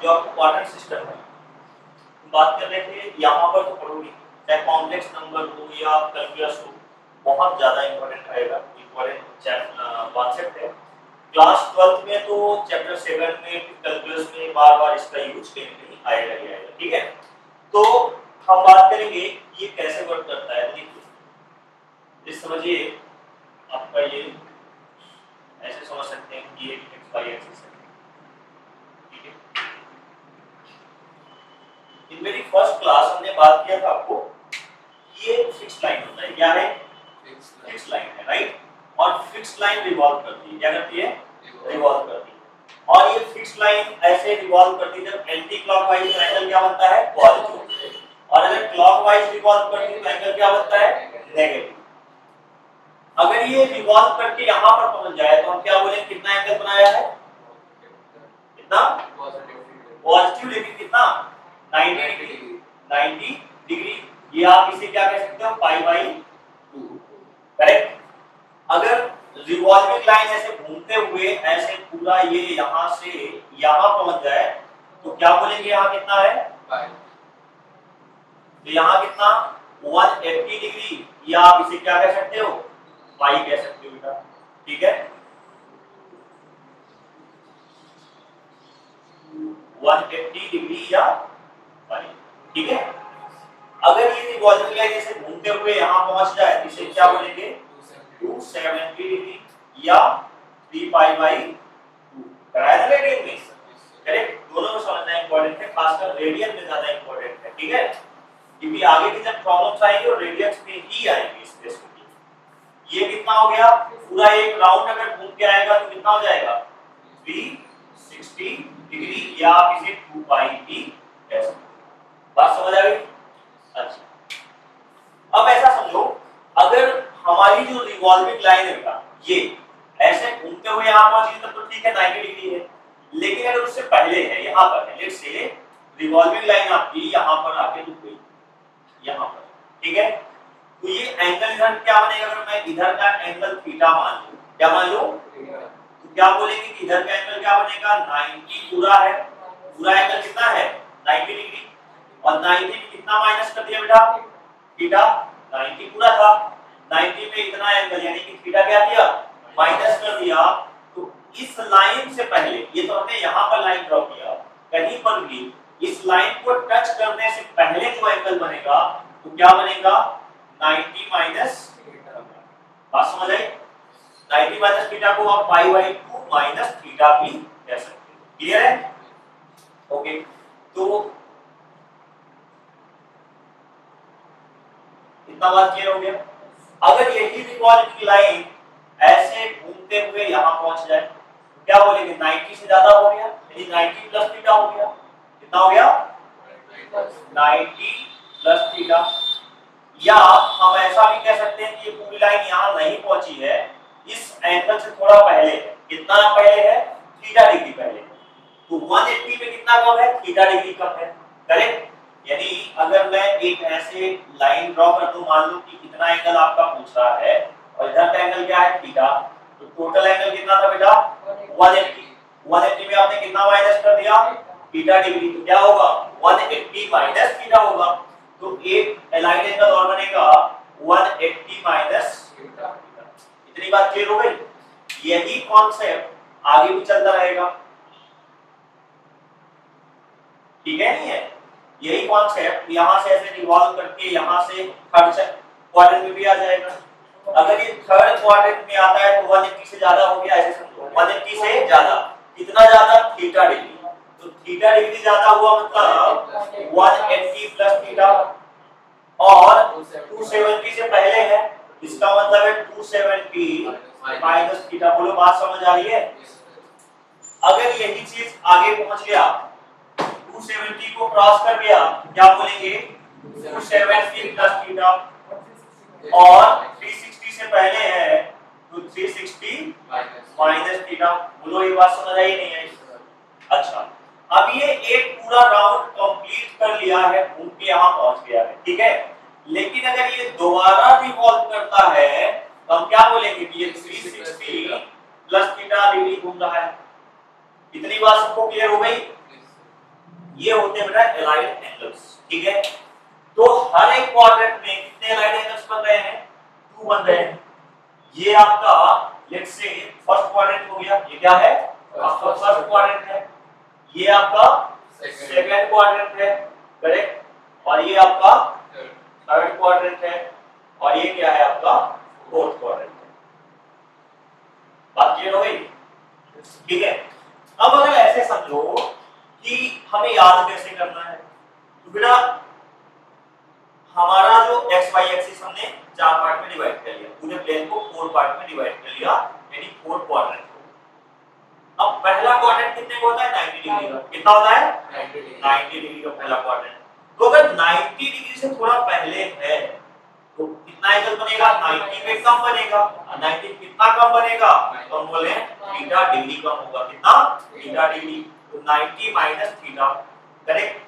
जो आपको quadrant system है बात कर रहे थे, यहाँ पर तो पढ़ोगे चाहे कॉम्प्लेक्स नंबर हो या कैलकुलस हो, बहुत ज्यादा इंपॉर्टेंट रहेगा, इंपॉर्टेंट कॉन्सेप्ट है। क्लास 12th में तो चैप्टर 7 में कैलकुलस में बार बार इसका यूज कहीं कहीं आएगा ही आएगा, ठीक है। तो हम बात करेंगे ये कैसे वर्क करता है। देखिए इस समझिए, आपका ये ऐसे समझ सकते हैं कि ये एक्स वाई एक्सिस है, ठीक है। इन मेरी फर्स्ट क्लास हमने बात किया था आपको, ये फिक्स लाइन होता है, क्या है फिक्स लाइन है, राइट। और फिक्स लाइन रिवॉल्व करती है, क्या करती है रिवॉल्व करती है। और ये फिक्स लाइन ऐसे रिवॉल्व करती है जब एंटी क्लॉकवाइज एंगल क्या बनता है पॉजिटिव, और अगर क्लॉकवाइज रिवॉल्व करती है तो एंगल क्या बनता है नेगेटिव। अगर ये रिवॉल्व करके यहां पर पहुंच जाए तो हम क्या बोलेंगे कितना एंगल बनाया है, कितना पॉजिटिव, लेकिन कितना 90 डिग्री, 90 डिग्री। ये आप इसे क्या कह सकते हो पाई बाई 2, करेक्ट। अगर रिवॉल्विंग लाइन ऐसे घूमते हुए ऐसे पूरा ये यहां से यहां पहुंच जाए तो क्या बोलेंगे यहां कितना है पाई, तो यहां कितना 180 डिग्री, या आप इसे क्या कह सकते हो पाई कह सकते हो बेटा, ठीक है। 180 डिग्री या पाई, ठीक है। अगर ये रिवॉल्विंग लाइन ऐसे घूमते हुए यहां पहुंच जाए तो इसे क्या बोलेंगे 270 डिग्री या 3 पाई बाई 2, कराया था रेडियन में, करेक्ट। दोनों को समझना इंपॉर्टेंट है, खासकर रेडियन में ज्यादा इंपॉर्टेंट है, ठीक है, क्योंकि आगे की जब प्रॉब्लम्स आएंगी और रेडियंस में ही आएंगी इस केस में। ये कितना हो गया, पूरा एक राउंड अगर घूम के आएगा तो कितना हो जाएगा 360 डिग्री, या आप इसे 2 पाई भी कह सकते हो। बात समझ आ गई? अच्छा, अब ऐसा समझो, अगर हमारी जो रिवॉल्विंग लाइन है बेटा ये ऐसे घूमते हुए यहां पहुंची तब तो ठीक है 90 डिग्री है, लेकिन अगर उससे पहले है यहां पर है, लेट्स से रिवॉल्विंग लाइन आपकी यहां पर आके रुक गई यहां पर, ठीक है, तो ये एंगल इधर क्या बनेगा, अगर मैं इधर का एंगल थीटा मान लूं, क्या मान लूं, तो क्या बोलेंगे कि इधर का एंगल क्या बनेगा 90 पूरा है, पूरा एंगल कितना है 90 डिग्री, और 90 में कितना माइनस कर दिया बेटा थीटा, 90 पूरा था, 90 में इतना एंगल यानी कि थीटा क्या दिया माइनस कर दिया। तो इस लाइन से पहले, ये तो हमने यहाँ पर लाइन ड्रॉ किया, कहीं पर भी इस लाइन को टच करने से पहले जो एंगल बनेगा तो क्या बनेगा 90 माइनस, बात समझ आई, 90 माइनस थीटा को आप पाई बाई 2 माइनस थीटा भी कह सकते हैं, क्लियर है? ओके, तो इतना बात क्लियर हो गया। अगर यही रिवॉल्विंग लाइन ऐसे घूमते हुए यहां पहुंच जाए क्या बोलेंगे 90 से ज्यादा हो गया, यानी 90 प्लस थीटा हो गया, कितना हो गया 90 प्लस थीटा, या हम ऐसा भी कह सकते हैं कि ये पूरी लाइन यहां नहीं पहुंची है, इस एंगल से थोड़ा पहले है, कितना पहले है थीटा डिग्री पहले, तो 180 में कितना कम है थीटा डिग्री कम है, करेक्ट। यानी अगर मैं एक ऐसे लाइन ड्रॉ कर दूं, मान लो कि कितना एंगल आपका पूछ रहा है और इधर का एंगल क्या है थीटा, तो टोटल एंगल कितना था बेटा 180, 180 में आपने कितना माइनस कर दिया थीटा डिग्री, तो क्या होगा 180 माइनस थीटा होगा, तो एक अलाइंड एंगल और बनेगा 180 माइनस थीटा। इतनी बात क्लियर हो गई? यही कॉन्सेप्ट आगे भी चलता रहेगा, ठीक है नहीं है? यही कॉन्सेप्ट यहां से ऐसे रिवॉल्व करके यहां से थर्ड क्वाड्रेंट में भी आ जाएगा। अगर ये थर्ड क्वाड्रेंट में आता है तो 180 से ज्यादा हो गया, ऐसे समझो 180 से ज्यादा, कितना ज्यादा थीटा डिग्री, तो थीटा डिग्री ज्यादा हुआ मतलब 180 प्लस थीटा, और 270 से पहले है इसका मतलब है 270 माइनस थीटा। बोलो बात समझ आ रही है? अगर यही चीज आगे पहुंच गया 270 को क्रॉस कर गया, क्या बोलेंगे 270 प्लस थीटा, और 360 से पहले है तो 360 माइनस थीटा। बोलो ये बात समझ आई नहीं आई? अच्छा, अब ये एक पूरा राउंड कंप्लीट कर लिया है, घूम के यहां पहुंच गया है, ठीक है, लेकिन अगर ये दोबारा रिवॉल्व करता है तो हम क्या बोलेंगे कि ये 360 प्लस थीटा डिग्री घूम रहा है। इतनी बात सबको क्लियर हो गई? ये होते हैं बेटा एलाइड एंगल्स, ठीक है। तो हर एक क्वाड्रेंट में कितने एलाइड एंगल्स बन रहे हैं, 2 बन रहे हैं। ये आपका लेट्स से फर्स्ट क्वाड्रेंट हो गया, ये क्या है आपका फर्स्ट क्वाड्रेंट है, ये आपका सेकंड क्वाड्रेंट है, करेक्ट, और ये आपका थर्ड क्वाड्रेंट है, और ये क्या है आपका फोर्थ क्वाड्रेंट है। बात क्लियर हो गई, ठीक है। अब अगर ऐसे समझो कि हमें याद कैसे करना है, तो बेटा हमारा जो एक्स वाई एक्सिस हमने 4 पार्ट में डिवाइड कर लिया, पूरे प्लेन को 4 पार्ट में डिवाइड कर लिया, यानी 4 क्वाड्रेंट को। अब पहला क्वाड्रेंट कितने का होता है, 90 डिग्री का। कितना होता है, 90 डिग्री का पहला क्वाड्रेंट। तो अगर 90 डिग्री से थोड़ा पहले है तो कितना एंगल बनेगा, 90 पे कम बनेगा। 90 कितना कम बनेगा, तो हम बोले थीटा डिग्री कम होगा, कितना, थीटा डिग्री। तो 90 माइनस थीटा, करेक्ट,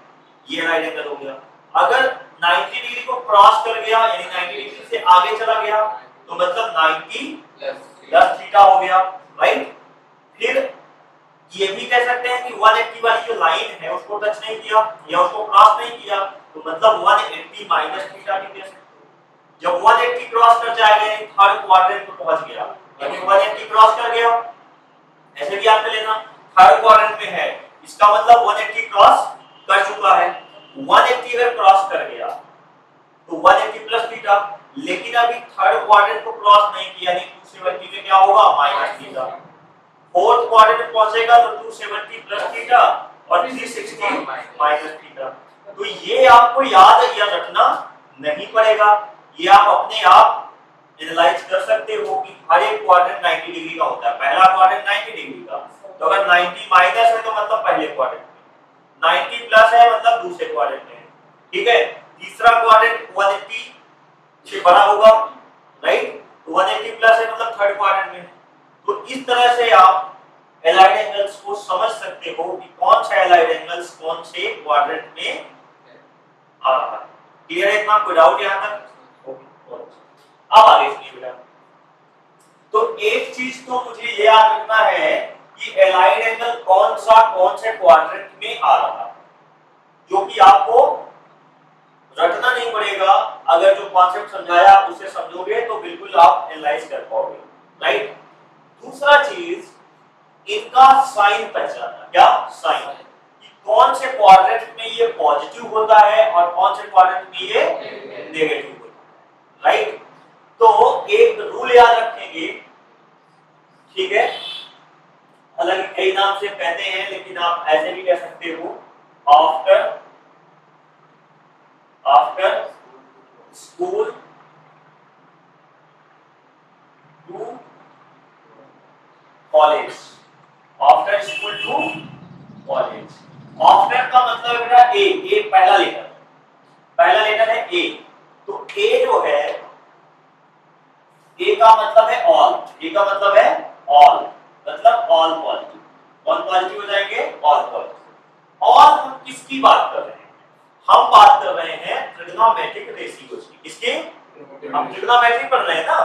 ये राइट एंगल हो गया। अगर 90 डिग्री को क्रॉस कर गया, यानी 90 डिग्री से आगे चला गया, तो मतलब 90 प्लस थीटा हो गया, राइट। फिर ये भी कह सकते हैं कि 180 वाली जो लाइन है उसको टच नहीं किया या उसको क्रॉस नहीं किया, तो मतलब 180 माइनस थीटा भी कह सकते हैं। जब 180 क्रॉस कर जाएगा यानी थर्ड क्वाड्रेंट में पहुंच गया, यानी 180 क्रॉस कर गया, ऐसे भी आपने लेना, थर्ड क्वाड्रेंट में है, इसका मतलब 180 क्रॉस कर चुका है। 180 अगर क्रॉस कर गया तो 180 प्लस थीटा, लेकिन अभी थर्ड क्वाड्रेंट को क्रॉस नहीं किया, यानी 270 में क्या होगा, माइनस थीटा। फोर्थ क्वाड्रेंट में पहुंचेगा तो 270 प्लस थीटा और 360 माइनस थीटा। तो ये आपको याद रखना नहीं पड़ेगा, ये आप अपने आप एनालाइज कर सकते हो कि हर एक क्वाड्रेंट 90 डिग्री का होता है। पहला क्वाड्रेंट 90 डिग्री का, तो अगर 90 माइनस है तो मतलब पहले क्वाड्रेंट में, 90 प्लस है मतलब दूसरे क्वाड्रेंट में, ठीक है। तीसरा क्वाड्रेंट 180 से बड़ा होगा, राइट, तो 180 प्लस है मतलब थर्ड क्वाड्रेंट में। तो इस तरह से आप एलाइड एंगल्स को समझ सकते हो कि कौन सा एलाइड एंगल्स कौन से क्वाड्रेंट में आ रहा है। क्लियर है, इतना कोई डाउट यहां तक? अब आगे सुनिए बेटा। तो एक चीज तो मुझे ये याद रखना है कि एलाइड एंगल कौन से क्वाड्रेंट में आ रहा है, जो कि आपको रटना नहीं पड़ेगा। अगर जो कॉन्सेप्ट समझाया उसे समझोगे तो बिल्कुल आप एनालाइज कर पाओगे, राइट। दूसरा चीज, इनका साइन पहचानना। क्या साइन, कि कौन से क्वाड्रेंट में ये पॉजिटिव होता है और कौन से क्वाड्रेंट में ये नेगेटिव होता है, राइट। तो एक रूल याद रखेंगे, ठीक है, अलग कई नाम से कहते हैं लेकिन आप ऐसे भी कह सकते हो, after school to college, after school to college. After का मतलब है बेटा ए पहला लेटर है ए, तो ए जो है, ए का मतलब है ऑल, मतलब ऑल पॉजिटिव। कौन पॉजिटिव हो जाएंगे, ऑल पॉजिटिव। और हम किसकी बात कर रहे हैं, हम बात कर रहे हैं ट्रिग्नोमेट्रिक रेशियोज की। किसके, हम ट्रिग्नोमेट्री पढ़ रहे हैं ना,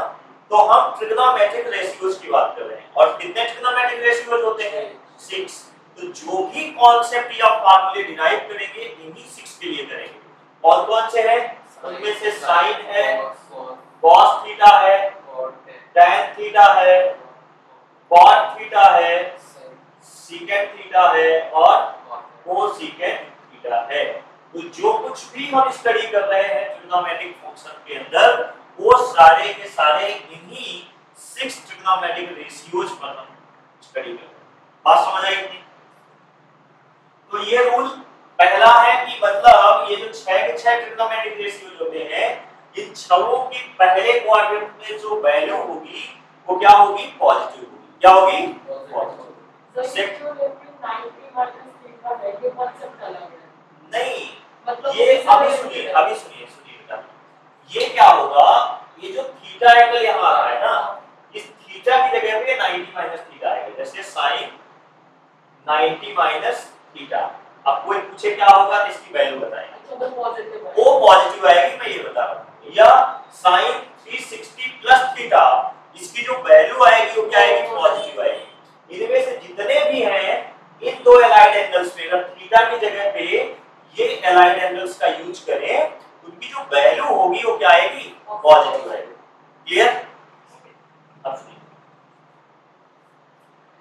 तो हम ट्रिग्नोमेट्रिक रेशियोज की बात कर रहे हैं। और कितने ट्रिग्नोमेट्रिक रेशियोज होते हैं, 6। तो जो भी कॉन्सेप्ट या फार्मूले डिराइव करेंगे इन्हीं 6 के लिए करेंगे। और कौन से हैं, उनमें से साइन है, cos थीटा है, tan थीटा है, cot थीटा है, secant थीटा है और cosecant थीटा है। तो जो कुछ भी हम स्टडी कर रहे हैं ट्रिग्नोमेट्रिक फंक्शन के अंदर, वो सारे के सारे इन्हीं 6 ट्रिग्नोमेट्रिक रेशियोज पर हम स्टडी कर रहे हैं। बात समझ आई इतनी? तो ये रूल पहला है कि मतलब ये जो 6 के 6 ट्रिग्नोमेट्रिक रेशियोज होते हैं, इन छहों की पहले क्वाड्रेंट में जो वैल्यू होगी वो क्या होगी, पॉजिटिव होगी। क्या होगी, पॉजिटिव। नहीं, मतलब ये अभी सुनिए बेटा, ये क्या होगा, ये जो थीटा एंगल यहाँ आ रहा है ना, इस थीटा की जगह पे 90 माइनस थीटा आएगा। जैसे साइन 90 माइनस थीटा। अब कोई पूछे क्या होगा तो इसकी वैल्यू बताएंगे, वो पॉजिटिव आएगी, मैं ये बता रहा हूँ। या साइन 360 प्लस थीटा, इसकी जो वैल्यू आएगी वो क्या आएगी, पॉजिटिव आएगी। इनमें से जितने भी हैं इन दो एलाइड एंगल्स में अगर थीटा की जगह पे ये एलाइंड एंगल्स का यूज करें तो उनकी जो वैल्यू होगी वो क्या आएगी, पॉजिटिव आएगी। क्लियर? अब सुनिए,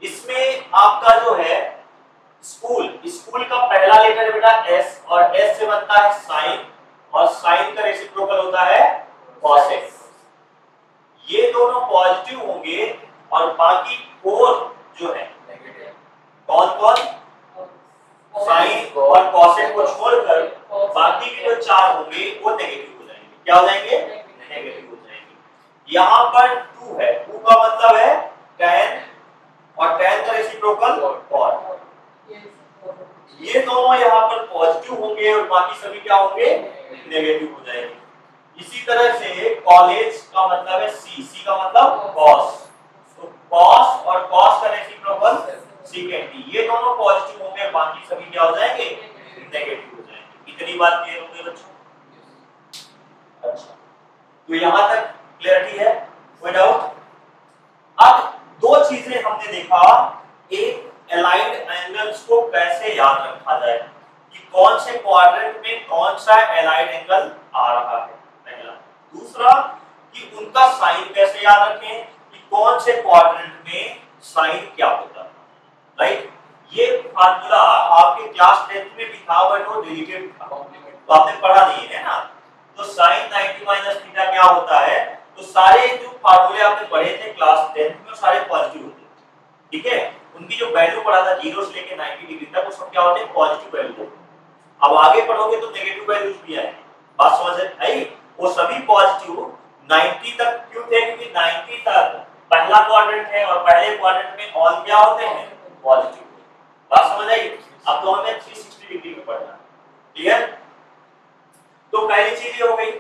इसमें आपका जो है स्कूल का पहला लेटर है बेटा एस, और एस से बनता है साइन, और साइन का रेसिप्रोकल होता है कॉसेक। ये दोनों पॉजिटिव होंगे और बाकी 4 जो है नेगेटिव। कौन कौन? साइन और कॉसेक को छोड़कर बाकी के जो 4 होंगे वो नेगेटिव हो जाएंगे। क्या हो जाएंगे? नेगेटिव हो जाएंगे। यहाँ पर 2 है, 2 का मतलब है tan, और tan का रेसिप्रोकल cot। ये दोनों यहाँ पर पॉजिटिव होंगे और बाकी सभी क्या होंगे, नेगेटिव हो जाएंगे। इसी तरह से कॉलेज का मतलब है सी का मतलब cos, तो cos और cos का रेसिप्रोकल secant, ये दोनों पॉजिटिव होंगे, बाकी सभी क्या हो जाएंगे, नेगेटिव हो जाएंगे। इतनी बात क्लियर हो गई बच्चों? अच्छा, तो यहाँ तक क्लियरिटी है, कोई डाउट? अब 2 चीजें हमने देखा, एक एलाइंड एंगल्स को कैसे याद रखा जाए कि कौन से क्वाड्रेंट में कौन सा एलाइंड एंगल आ रहा है, पहला। दूसरा कि उनका साइन कैसे याद रखें कि कौन से क्वाड्रेंट में साइन क्या होता है, राइट? ये फार्मूला आपके क्लास 10th में भी था, बट वो डिलीटेड था, तो आपने पढ़ा नहीं है ना। तो sin 90 माइनस थीटा क्या होता है, तो सारे जो फार्मूले आपने पढ़े थे क्लास 10th में सारे पॉजिटिव होते हैं, ठीक है? उनकी जो वैल्यू पढ़ा था 0 से लेके 90 डिग्री तक, वो सब क्या होते हैं, पॉजिटिव वैल्यू। अब आगे पढ़ोगे तो नेगेटिव वैल्यूज भी आएंगे, बात समझ आई? वो सभी पॉजिटिव 90 तक क्यों थे, क्योंकि 90 तक पहला क्वाड्रेंट है और पहले क्वाड्रेंट में ऑल क्या होते हैं, पॉजिटिव। बात समझ आई? अब तो हमें 360 डिग्री में पढ़ना है, क्लियर? तो पहली चीज ये हो गई।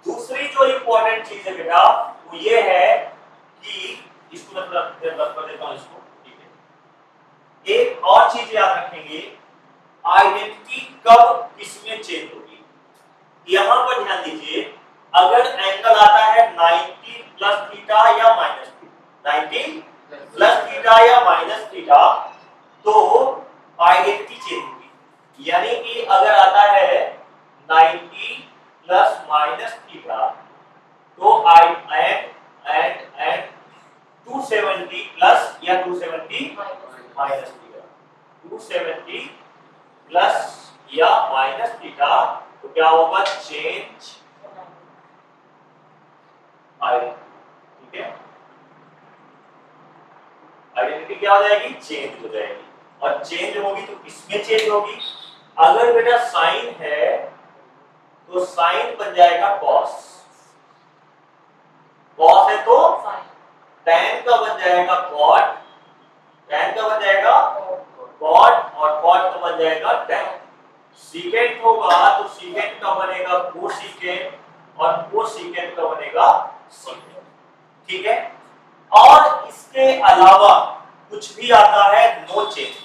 दूसरी जो इंपॉर्टेंट चीज है बेटा वो ये है कि इसको मैं थोड़ा रख कर देता हूं इसको, ठीक है? एक और चीज याद रखेंगे, आइडेंटिटी कब किसमें चेंज होगी। यहां पर ध्यान दीजिए, अगर एंगल आता है 90 प्लस थीटा या माइनस थीटा, 90 प्लस थीटा या माइनस थीटा, तो आइडेंटिटी चेंज होगी। यानी कि अगर आता है 90 प्लस माइनस थीटा, तो आई एंड 270 प्लस या 270 माइनस थीटा, 270 प्लस या माइनस थीटा, तो क्या होगा, चेंज आइडेंटिटी, ठीक है? आइडेंटिटी क्या हो जाएगी, चेंज हो जाएगी। और चेंज होगी तो किसमें चेंज होगी, अगर बेटा साइन है तो साइन बन जाएगा cos, cos है तो tan का बन जाएगा cot, tan का बन जाएगा cot, और cot का बन जाएगा tan। secant होगा तो secant का बनेगा cosecant, और cosecant का बनेगा secant, ठीक है? और इसके अलावा कुछ भी आता है नो चेंज,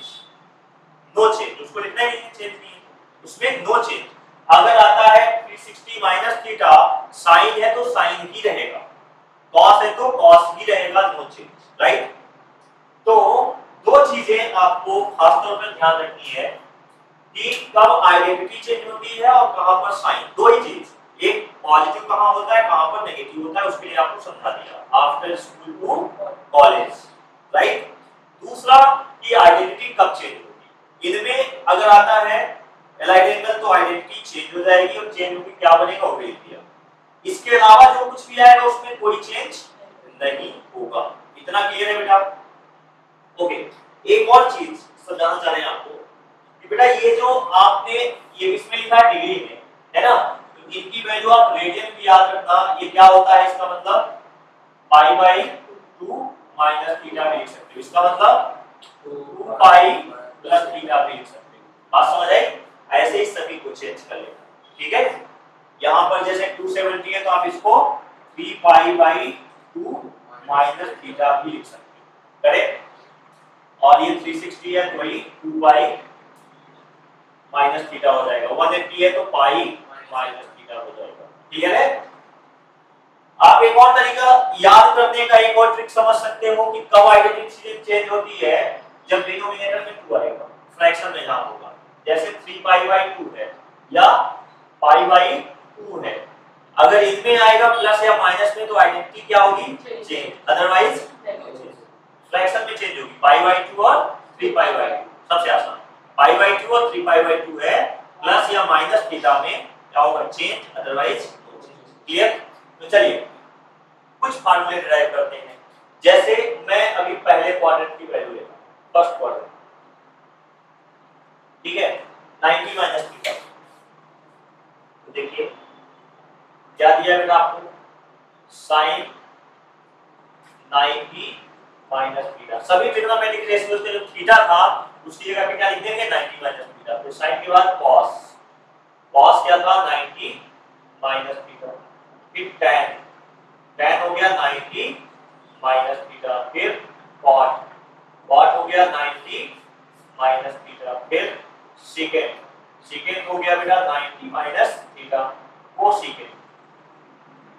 नो चेंज, उसको लिखना ही नहीं, चेंज नहीं, उसमें नो चेंज। अगर आता है 360 माइनस थीटा, साइन है तो साइन ही रहेगा, कॉस है तो कॉस ही रहेगा, नो चेंज, राइट? तो 2 चीजें आपको खासतौर पर ध्यान रखनी है कि कब आइडेंटिटी चेंज होती है और कहां पर साइन, 2 ही चीज, एक पॉजिटिव कहां होता है, कहां पर नेगेटिव होता है, उसके लिए आपको समझा दिया after school to college, right? दूसरा कि आइडेंटिटी कब चेंज होगी, इनमें अगर आता है एलाइंड एंगल तो आइडेंटिटी चेंज हो जाएगी, और चेंज होकर क्या बनेगा, ओबेलिया। इसके अलावा जो कुछ भी आएगा उसमें कोई चेंज नहीं होगा। इतना क्लियर है बेटा? ओके, एक और चीज समझाना चाह रहे हैं आपको कि बेटा ये जो आपने ये इसमें लिखा है डिग्री में, है ना, तो इनकी वैल्यू आप रेडियन भी याद रखना। ये क्या होता है, इसका मतलब π/2 माइनस थीटा भी लिख सकते हो, इसका मतलब 2π प्लस थीटा भी लिख सकते हो। बात समझ आई? ऐसे ही सभी को चेंज कर लेना, ठीक है? यहां पर जैसे 270 है तो आप इसको 3π/2 माइनस थीटा भी लिख सकते हो, करेक्ट? और ये 360 है तो वही 2π माइनस थीटा हो जाएगा, 180 है तो पाई माइनस थीटा हो जाएगा, क्लियर है? आप एक और तरीका याद करने का एक और ट्रिक समझ सकते हो कि कब आइडेंटिटी चेंज होती है, जब डिनोमिनेटर में 2 आएगा, फ्रैक्शन फ्रैक्शन में जहां होगा, जैसे 3π/2 है या π/2 है, अगर इनमें आएगा प्लस या माइनस में तो आइडेंटिटी क्या होगी, चेंज, अदरवाइज फ्रैक्शन में चेंज होगी। π/2 और 3π/2 सबसे आसान, π/2 और 3π/2 है, प्लस या माइनस थीटा में क्या होगा, change, otherwise no change. Clear? तो चलिए कुछ फार्मूले डिराइव करते हैं। जैसे मैं अभी पहले क्वाड्रेंट की वैल्यू लेता हूं, फर्स्ट क्वाड्रेंट, ठीक है, 90 माइनस थीटा। तो देखिए क्या दिया बेटा आपको, sin 90 माइनस थीटा। सभी ट्रिग्नोमेट्रिक रेशियोज के जो थीटा था उसकी जगह पे क्या लिख देंगे, 90 माइनस थीटा। फिर sin के बाद cos, cos क्या था, 90 माइनस थीटा। फिर tan, tan हो गया 90 माइनस थीटा। फिर cot, cot हो गया 90 माइनस थीटा। फिर secant, secant हो गया बेटा 90 माइनस थीटा। cosecant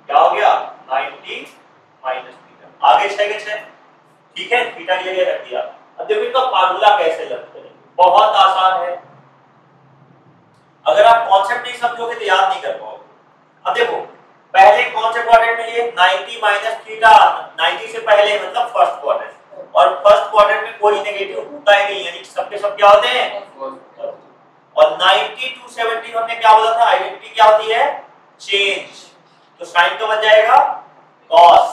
क्या हो गया, 90 माइनस थीटा। आगे 6 के 6, ठीक है, थीटा की जगह रख दिया। अब देखो इनका फार्मूला कैसे लगता है, बहुत आसान है, अगर आप कॉन्सेप्ट नहीं समझोगे तो याद नहीं कर पाओगे। अब देखो पहले कौन से क्वाड्रेंट में, ये 90 माइनस थीटा, 90 से पहले मतलब फर्स्ट क्वाड्रेंट, और फर्स्ट क्वाड्रेंट में कोई नेगेटिव होता ही नहीं, यानी सबके सब क्या होते हैं, और 90 to 70 हमने क्या बोला था, आइडेंटिटी क्या होती है, चेंज। तो साइन का बन जाएगा cos,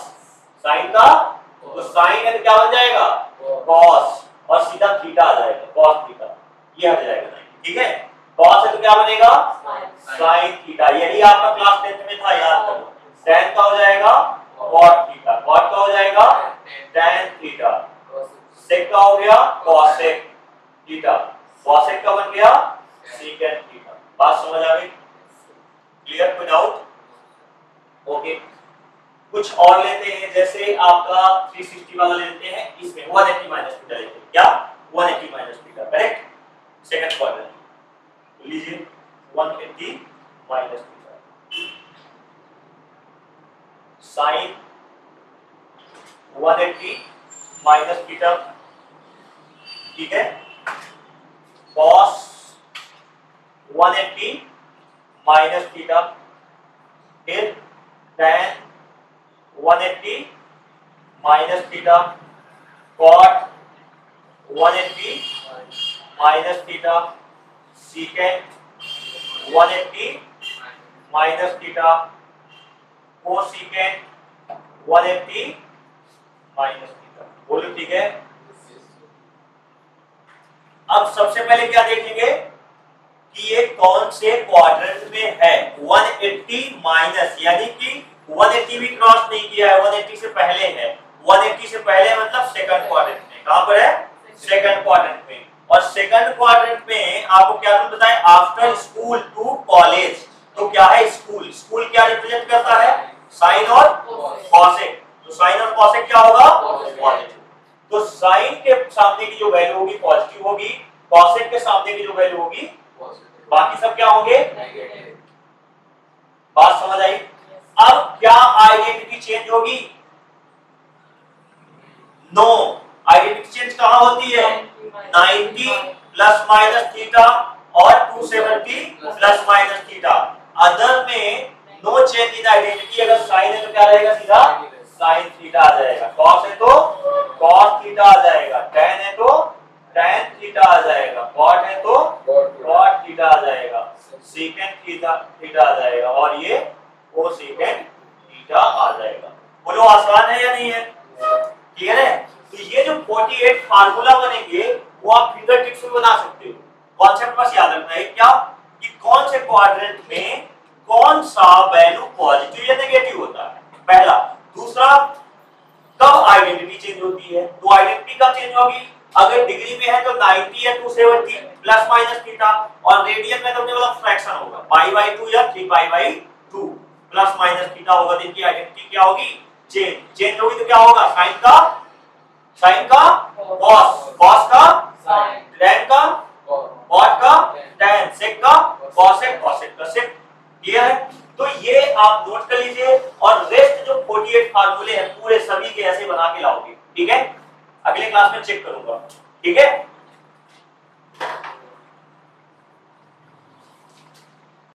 साइन का, तो साइन है तो क्या बन जाएगा, cos, और सीधा थीटा आ जाएगा, cos थीटा, ये हट जाएगा 90, ठीक है। cos है तो क्या बनेगा, sin थीटा, यही आपका क्लास 10th में था, याद करो। tan का हो जाएगा cot थीटा, cot का हो जाएगा tan थीटा, sec का हो गया cosec थीटा, cosec का बन गया secant थीटा। बात समझ आ गई, क्लियर, कोई डाउट? ओके, कुछ और लेते हैं, जैसे आपका 360 वाला लेते हैं, इसमें 180 माइनस थीटा लेते हैं, क्या 180 minus theta, correct, second quadrant, लीजिए 180 minus theta, sine 180 minus theta, ठीक है, cos 180 माइनस थीटा, फिर tan 180 minus theta, cot 180 minus theta, secant 180 minus theta, cosecant 180 minus theta. बोलो ठीक है। अब सबसे पहले क्या देखेंगे कि ये कौन से क्वाड्रेंट में है, 180 माइनस, यानी कि 180 भी क्रॉस नहीं किया है, 180 से पहले है, 180 से पहले मतलब सेकंड क्वाड्रेंट में। कहां पर है, सेकंड क्वाड्रेंट में। और सेकंड क्वाड्रेंट में आपको क्या रूल बताएं, आफ्टर स्कूल टू कॉलेज। तो क्या है स्कूल, स्कूल क्या रिप्रेजेंट करता है, साइन और कॉसेक, तो साइन और कॉसेक क्या होगा, पॉजिटिव। तो साइन के सामने की जो वैल्यू होगी पॉजिटिव होगी, कॉसेक के सामने की जो वैल्यू होगी, बाकी सब क्या होंगे, बात समझ आई? अब क्या आइडेंटिटी चेंज होगी, नो, आइडेंटिटी चेंज कहां होती है, 90 प्लस माइनस थीटा और 270 प्लस माइनस थीटा, अदर में नो चेंज इन आइडेंटिटी। अगर साइन है तो क्या रहेगा, सीधा साइन थीटा आ जाएगा, कॉस है तो कॉस थीटा आ जाएगा, tan है तो tan थीटा आ जाएगा, cot है तो cot थीटा आ जाएगा, secant थीटा आ जाएगा, और ये cosecant थीटा आ जाएगा। बोलो आसान है या नहीं है, क्लियर है? तो ये जो 48 फार्मूला बनेंगे वो आप फिंगर टिप्स में बना सकते हो, कॉन्सेप्ट बस याद रखना है क्या, कि कौन से क्वाड्रेंट में कौन सा वैल्यू पॉजिटिव या नेगेटिव होता है, पहला। दूसरा, कब आइडेंटिटी चेंज होती है, तो आइडेंटिटी कब चेंज होगी, अगर डिग्री में है तो 90 या 270 प्लस माइनस थीटा, और रेडियन में तो अपने वाला फ्रैक्शन होगा π/2 या 3π/2 प्लस माइनस थीटा होगा, तो इनकी आइडेंटिटी क्या होगी, चेंज। चेंज होगी तो क्या होगा, साइन का cos, cos का sin, tan का cot का tan, sec का cosec, cosec का sec। क्लियर है? तो ये आप नोट कर लीजिए, और रेस्ट जो 48 फार्मूले हैं पूरे सभी के ऐसे बना के लाओगे, ठीक है, अगले क्लास में चेक करूंगा, ठीक है।